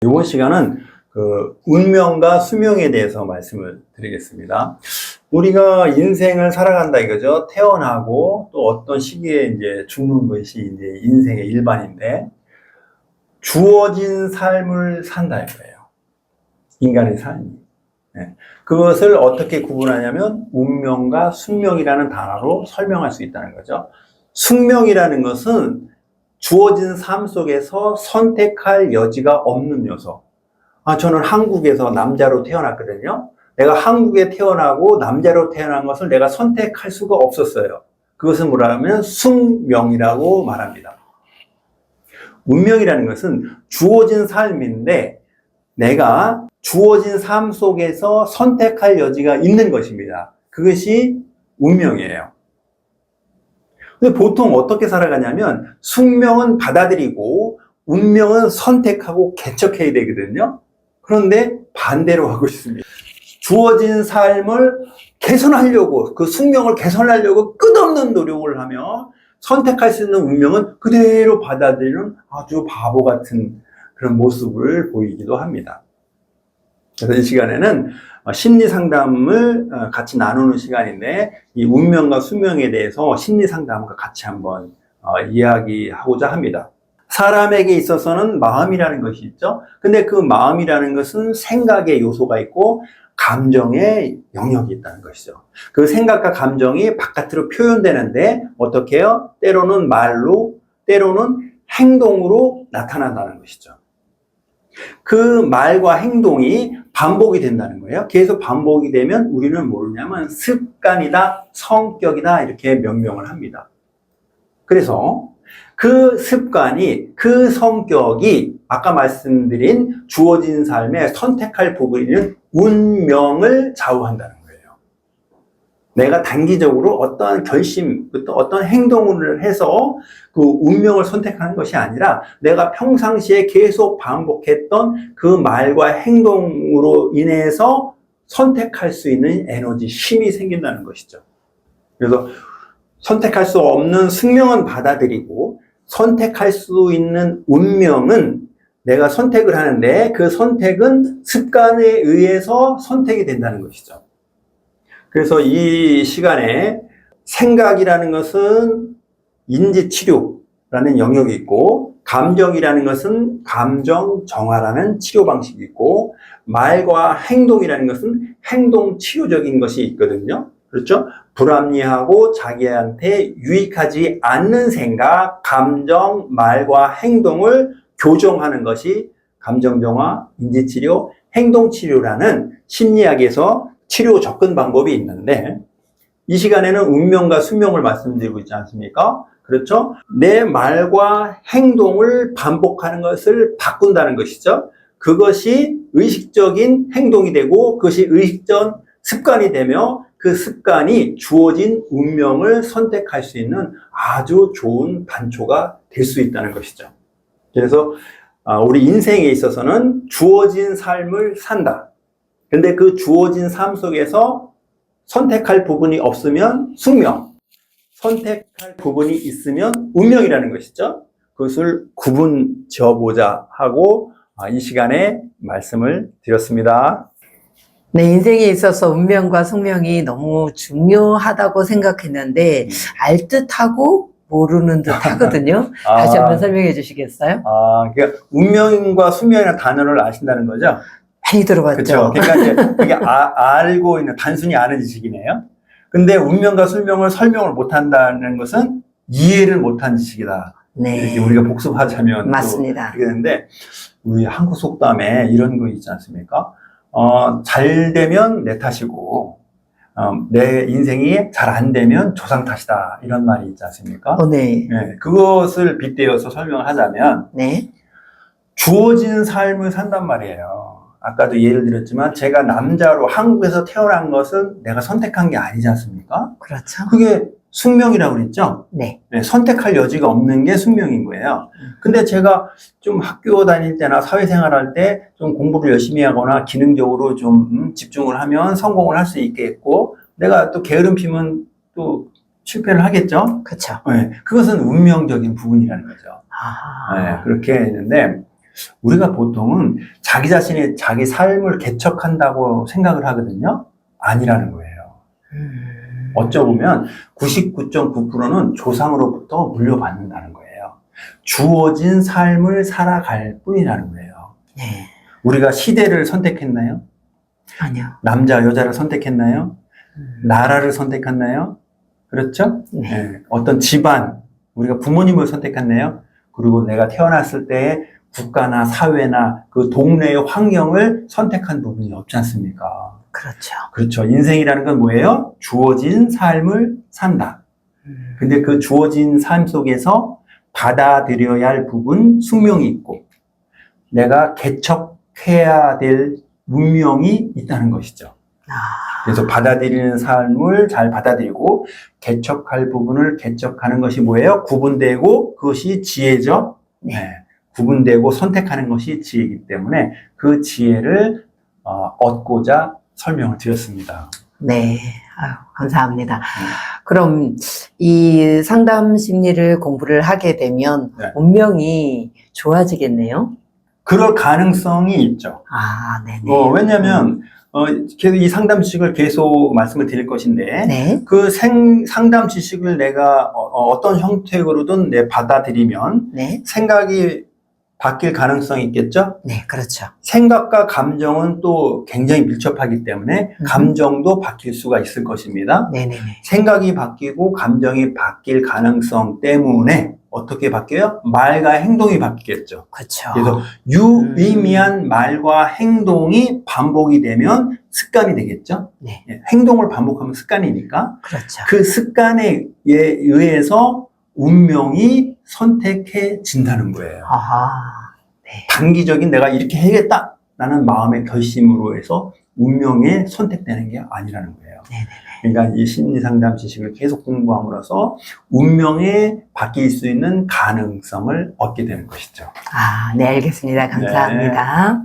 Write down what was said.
이번 시간은 운명과 수명에 대해서 말씀을 드리겠습니다. 우리가 인생을 살아간다 이거죠. 태어나고 또 어떤 시기에 이제 죽는 것이 이제 인생의 일반인데, 주어진 삶을 산다 이거예요. 인간의 삶이. 네. 그것을 어떻게 구분하냐면 운명과 숙명이라는 단어로 설명할 수 있다는 거죠. 숙명이라는 것은 주어진 삶 속에서 선택할 여지가 없는 요소. 저는 한국에서 남자로 태어났거든요. 내가 한국에 태어나고 남자로 태어난 것을 내가 선택할 수가 없었어요. 그것은 뭐라면 숙명이라고 말합니다. 운명이라는 것은 주어진 삶인데 내가 주어진 삶 속에서 선택할 여지가 있는 것입니다. 그것이 운명이에요. 근데 보통 어떻게 살아가냐면 숙명은 받아들이고 운명은 선택하고 개척해야 되거든요. 그런데 반대로 하고 있습니다. 주어진 삶을 개선하려고, 그 숙명을 개선하려고 끝없는 노력을 하며 선택할 수 있는 운명은 그대로 받아들이는 아주 바보 같은 그런 모습을 보이기도 합니다. 그래서 이 시간에는 심리 상담을 같이 나누는 시간인데, 이 운명과 숙명에 대해서 심리 상담과 같이 한번 이야기하고자 합니다. 사람에게 있어서는 마음이라는 것이 있죠. 근데 그 마음이라는 것은 생각의 요소가 있고 감정의 영역이 있다는 것이죠. 그 생각과 감정이 바깥으로 표현되는데 어떻게 해요? 때로는 말로, 때로는 행동으로 나타난다는 것이죠. 그 말과 행동이 반복이 된다는 거예요. 계속 반복이 되면 우리는 모르냐면 습관이다, 성격이다 이렇게 명명을 합니다. 그래서 그 습관이, 그 성격이 아까 말씀드린 주어진 삶에 선택할 부분인 운명을 좌우한다는 거예요. 내가 단기적으로 어떠한 결심부터 어떤 행동을 해서 그 운명을 선택하는 것이 아니라 내가 평상시에 계속 반복했던 그 말과 행동으로 인해서 선택할 수 있는 에너지, 힘이 생긴다는 것이죠. 그래서 선택할 수 없는 숙명은 받아들이고 선택할 수 있는 운명은 내가 선택을 하는데 그 선택은 습관에 의해서 선택이 된다는 것이죠. 그래서 이 시간에 생각이라는 것은 인지치료라는 영역이 있고, 감정이라는 것은 감정 정화라는 치료 방식이 있고, 말과 행동이라는 것은 행동 치료적인 것이 있거든요. 그렇죠? 불합리하고 자기한테 유익하지 않는 생각, 감정, 말과 행동을 교정하는 것이 감정정화, 인지치료, 행동치료라는 심리학에서 치료 접근 방법이 있는데, 이 시간에는 운명과 숙명을 말씀드리고 있지 않습니까? 그렇죠? 내 말과 행동을 반복하는 것을 바꾼다는 것이죠. 그것이 의식적인 행동이 되고 그것이 의식적 습관이 되며 그 습관이 주어진 운명을 선택할 수 있는 아주 좋은 단초가 될 수 있다는 것이죠. 그래서 우리 인생에 있어서는 주어진 삶을 산다. 근데 그 주어진 삶 속에서 선택할 부분이 없으면 숙명, 선택할 부분이 있으면 운명이라는 것이죠. 그것을 구분 지어보자 하고 이 시간에 말씀을 드렸습니다. 네, 인생에 있어서 운명과 숙명이 너무 중요하다고 생각했는데 알듯하고 모르는 듯 하거든요. 다시 한번 설명해 주시겠어요? 그러니까 운명과 숙명이라는 단어를 아신다는 거죠? 많이 들어봤죠. 그렇죠. 그러니까 이제 그게 알고 있는, 단순히 아는 지식이네요. 근데 운명과 숙명을 설명을 못한다는 것은 이해를 못한 지식이다. 네. 이렇게 우리가 복습하자면 맞습니다. 그렇게 되는데, 우리 한국 속담에 이런 거 있지 않습니까? 잘 되면 내 탓이고, 내 인생이 잘 안 되면 조상 탓이다. 이런 말이 있지 않습니까? 네. 네, 그것을 빗대어서 설명을 하자면, 네. 주어진 삶을 산단 말이에요. 아까도 예를 들었지만 제가 남자로 한국에서 태어난 것은 내가 선택한 게 아니지 않습니까? 그렇죠. 그게 숙명이라고 그랬죠? 네. 네, 선택할 여지가 없는 게 숙명인 거예요. 근데 제가 좀 학교 다닐 때나 사회생활 할 때 좀 공부를 열심히 하거나 기능적으로 좀 집중을 하면 성공을 할 수 있겠고, 내가 또 게으름 피면 또 실패를 하겠죠? 그렇죠. 네, 그것은 운명적인 부분이라는 거죠. 네, 그렇게 했는데, 우리가 보통은 자기 자신의 자기 삶을 개척한다고 생각을 하거든요. 아니라는 거예요. 어쩌보면 99.9%는 조상으로부터 물려받는다는 거예요. 주어진 삶을 살아갈 뿐이라는 거예요. 네. 우리가 시대를 선택했나요? 아니요. 남자, 여자를 선택했나요? 나라를 선택했나요? 그렇죠? 네. 네. 어떤 집안, 우리가 부모님을 선택했나요? 그리고 내가 태어났을 때 국가나 사회나 그 동네의 환경을 선택한 부분이 없지 않습니까? 그렇죠. 그렇죠. 인생이라는 건 뭐예요? 주어진 삶을 산다. 근데 그 주어진 삶 속에서 받아들여야 할 부분, 숙명이 있고, 내가 개척해야 될 운명이 있다는 것이죠. 그래서 받아들이는 삶을 잘 받아들이고, 개척할 부분을 개척하는 것이 뭐예요? 구분되고, 그것이 지혜죠. 네. 구분되고 선택하는 것이 지혜이기 때문에 그 지혜를 얻고자 설명을 드렸습니다. 네. 아유, 감사합니다. 그럼 이 상담 심리를 공부를 하게 되면 네. 운명이 좋아지겠네요? 그럴 가능성이 있죠. 아, 네네. 왜냐면, 계속 이 상담 지식을 계속 말씀을 드릴 것인데, 네. 그 상담 지식을 내가 어떤 형태로든 내 받아들이면 네. 생각이 바뀔 가능성이 있겠죠? 네, 그렇죠. 생각과 감정은 또 굉장히 밀접하기 때문에 감정도 바뀔 수가 있을 것입니다. 네네네. 생각이 바뀌고 감정이 바뀔 가능성 때문에 어떻게 바뀌어요? 말과 행동이 바뀌겠죠. 그렇죠. 그래서 유의미한 말과 행동이 반복이 되면 습관이 되겠죠. 네. 행동을 반복하면 습관이니까 그렇죠. 그 습관에 의해서 운명이 선택해진다는 거예요. 아하. 네. 단기적인 내가 이렇게 해야겠다라는 마음의 결심으로 해서 운명에 선택되는 게 아니라는 거예요. 네네네. 그러니까 이 심리상담 지식을 계속 공부함으로써 운명에 바뀔 수 있는 가능성을 얻게 되는 것이죠. 아, 네, 알겠습니다. 감사합니다.